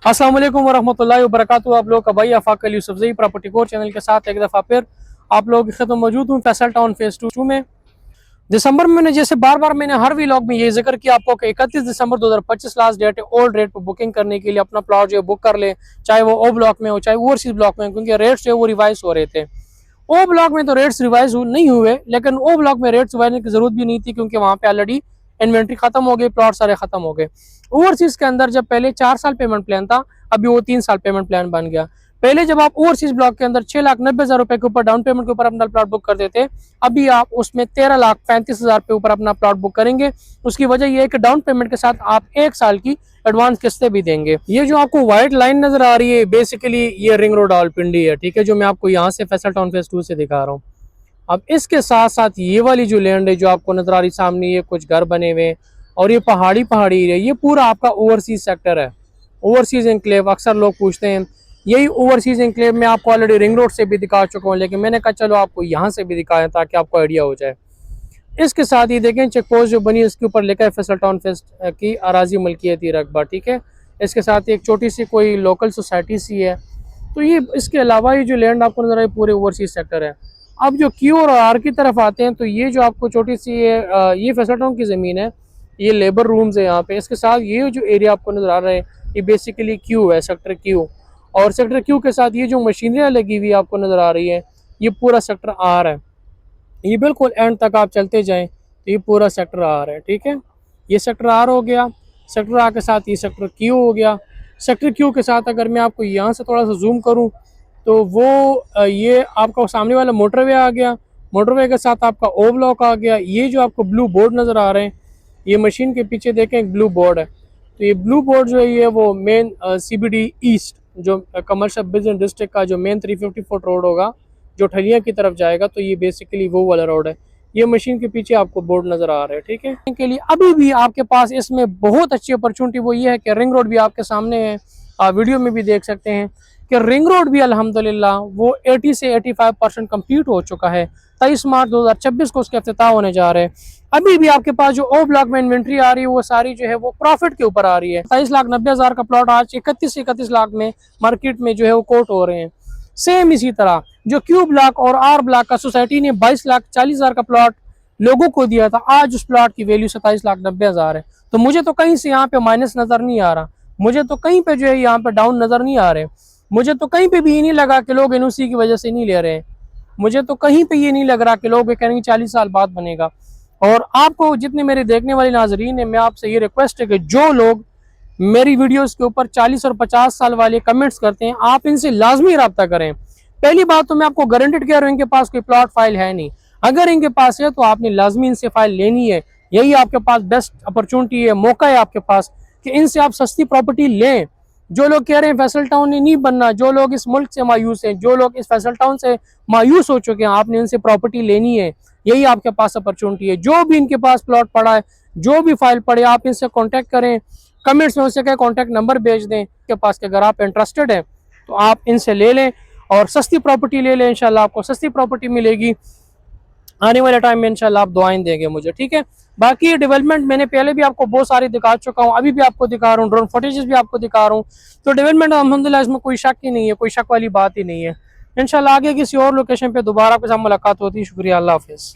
अस्सलाम वालेकुम वरहमतुल्लाहि वबरकातुहू। आप लोग का भाई Afaq Ali Yusufzai property core channel के साथ एक दफ़ा फिर आप लोग की खिदमत मौजूद हूँ फैसल टाउन फेज 2 में। दिसंबर में मैंने जैसे बार बार मैंने हर व्लॉग में ये जिक्र किया आपको कि 31 दिसंबर 2025 लास्ट डेट है ओल्ड रेट पर बुकिंग करने के लिए अपना प्लॉट जो है बुक कर ले, चाहे वो ओ ब्लॉक में हो चाहे ओवरसीज ब्लॉक में, क्योंकि रेट्स जो है वो रिवाइज हो रहे थे। ओ ब्लॉक में तो रेट्स रिवाइज नहीं हुए, लेकिन ओ ब्लॉक में रेट्स रिवाइज की जरूरत भी नहीं थी क्योंकि वहाँ पे ऑलरेडी इन्वेंट्री खत्म हो गई, प्लॉट सारे खत्म हो गए। ओवरसीज के अंदर जब पहले 4 साल पेमेंट प्लान था, अभी वो 3 साल पेमेंट प्लान बन गया। पहले जब आप ओवरसीज ब्लॉक के अंदर 6,90,000 रुपए के ऊपर डाउन पेमेंट के ऊपर अपना प्लॉट बुक करते थे, अभी आप उसमें 13,35,000 पे ऊपर अपना प्लॉट बुक करेंगे। उसकी वजह यह है कि डाउन पेमेंट के साथ आप 1 साल की एडवांस किस्तें भी देंगे। ये जो आपको व्हाइट लाइन नजर आ रही है बेसिकली ये रिंग रोड रावलपिंडी है, ठीक है, जो मैं आपको यहाँ से फैसल टाउन फेज 2 से दिखा रहा हूँ। अब इसके साथ साथ ये वाली जो लैंड है जो आपको नजर आ रही सामने, ये कुछ घर बने हुए और ये पहाड़ी एरिया, ये पूरा आपका ओवरसीज सेक्टर है, ओवरसीज एनक्लेव। अक्सर लोग पूछते हैं, यही ओवरसीज एनक्लेव में आपको ऑलरेडी रिंग रोड से भी दिखा चुका हूँ, लेकिन मैंने कहा चलो आपको यहाँ से भी दिखाएं ताकि आपको आइडिया हो जाए। इसके साथ ही देखें चेक पोस्ट जो बनी है इसके ऊपर लिखा है फैसल टाउन फेज की अराजी मलकियती रकबा, ठीक है। इसके साथ एक छोटी सी कोई लोकल सोसाइटी सी है। तो ये इसके अलावा ये जो लैंड आपको नजर आई पूरे ओवरसीज सेक्टर है। अब जो क्यू और आर की तरफ आते हैं तो ये जो आपको छोटी सी ये फैसल टाउन की ज़मीन है, ये लेबर रूम्स है यहाँ पे। इसके साथ ये जो एरिया आपको नजर आ रहा है ये बेसिकली क्यू है, सेक्टर क्यू। और सेक्टर क्यू के साथ ये जो मशीनरियाँ लगी हुई आपको नजर आ रही है ये पूरा सेक्टर आर है। ये बिल्कुल एंड तक आप चलते जाएं तो ये पूरा सेक्टर आर है, ठीक है। ये सेक्टर आर हो गया, सेक्टर आर के साथ ये सेक्टर क्यू हो गया। सेक्टर क्यू के साथ अगर मैं आपको यहाँ से थोड़ा सा जूम करूँ तो वो ये आपका सामने वाला मोटरवे आ गया, मोटरवे के साथ आपका ओ ब्लॉक आ गया। ये जो आपको ब्लू बोर्ड नज़र आ रहे हैं, ये मशीन के पीछे देखें एक ब्लू बोर्ड है, तो ये ब्लू बोर्ड जो है ये वो मेन CBD ईस्ट जो कमर्शियल बिजनेस डिस्ट्रिक्ट का जो मेन 350 फुट रोड होगा जो ठलिया की तरफ जाएगा, तो ये बेसिकली वो वाला रोड है। ये मशीन के पीछे आपको बोर्ड नजर आ रहा है, ठीक है। के लिए अभी भी आपके पास इसमें बहुत अच्छी अपॉर्चुनिटी वो ये है कि रिंग रोड भी आपके सामने है, आप वीडियो में भी देख सकते हैं कि रिंग रोड भी अल्हम्दुलिल्लाह वो 80 से 85% कंप्लीट हो चुका है। 23 मार्च 2026 को उसके इफ्तिताह होने जा रहे हैं। अभी भी आपके पास जो ओ ब्लॉक में इन्वेंट्री आ रही है वो सारी जो है वो प्रॉफिट के ऊपर आ रही है। 23,90,000 का प्लॉट आज 31 लाख में मार्केट में जो है वो कोट हो रहे हैं। सेम इसी तरह जो क्यू ब्लॉक और आर ब्लॉक का सोसाइटी ने 22,40,000 का प्लॉट लोगों को दिया था, आज उस प्लॉट की वैल्यू 27,90,000 है। तो मुझे तो कहीं से यहाँ पे माइनस नजर नहीं आ रहा, मुझे तो कहीं पे जो है यहाँ पे डाउन नजर नहीं आ रहे, मुझे तो कहीं पे भी ये नहीं लगा कि लोग NOC की वजह से नहीं ले रहे हैं, मुझे तो कहीं पे ये नहीं लग रहा कि लोग कहेंगे 40 साल बाद बनेगा। और आपको जितने मेरे देखने वाले नाजरीन है, मैं आपसे ये रिक्वेस्ट है कि जो लोग मेरी वीडियोस के ऊपर 40 और 50 साल वाले कमेंट्स करते हैं, आप इनसे लाजमी रब्ता करें। पहली बात तो मैं आपको गारंटेड कह रहा हूँ इनके पास कोई प्लॉट फाइल है नहीं, अगर इनके पास है तो आपने लाजमी इनसे फाइल लेनी है। यही आपके पास बेस्ट अपॉर्चुनिटी है, मौका है आपके पास कि इनसे आप सस्ती प्रॉपर्टी लें। जो लोग कह रहे हैं फैसल टाउन ने नहीं बनना, जो लोग इस मुल्क से मायूस हैं, जो लोग इस फैसल टाउन से मायूस हो चुके हैं, आपने इनसे प्रॉपर्टी लेनी है। यही आपके पास अपॉर्चुनिटी है। जो भी इनके पास प्लॉट पड़ा है, जो भी फाइल पड़े, आप इनसे कॉन्टेक्ट करें, कमेंट्स में उससे कॉन्टेक्ट नंबर भेज दें के पास कि अगर आप इंटरेस्टेड हैं तो आप इनसे ले लें और सस्ती प्रॉपर्टी ले लें। इंशाल्लाह आपको सस्ती प्रॉपर्टी मिलेगी। आने वाले टाइम में इंशाल्लाह आप दुआएं देंगे मुझे, ठीक है। बाकी डेवलपमेंट मैंने पहले भी आपको बहुत सारी दिखा चुका हूँ, अभी भी आपको दिखा रहा हूँ, ड्रोन फुटेजेस भी आपको दिखा रहा हूँ। तो डेवलपमेंट अल्हम्दुलिल्लाह इसमें कोई शक ही नहीं है, कोई शक वाली बात ही नहीं है। इंशाल्लाह आगे किसी और लोकेशन पे दोबारा आपके साथ मुलाकात होती है। शुक्रिया, अल्लाह हाफिज़।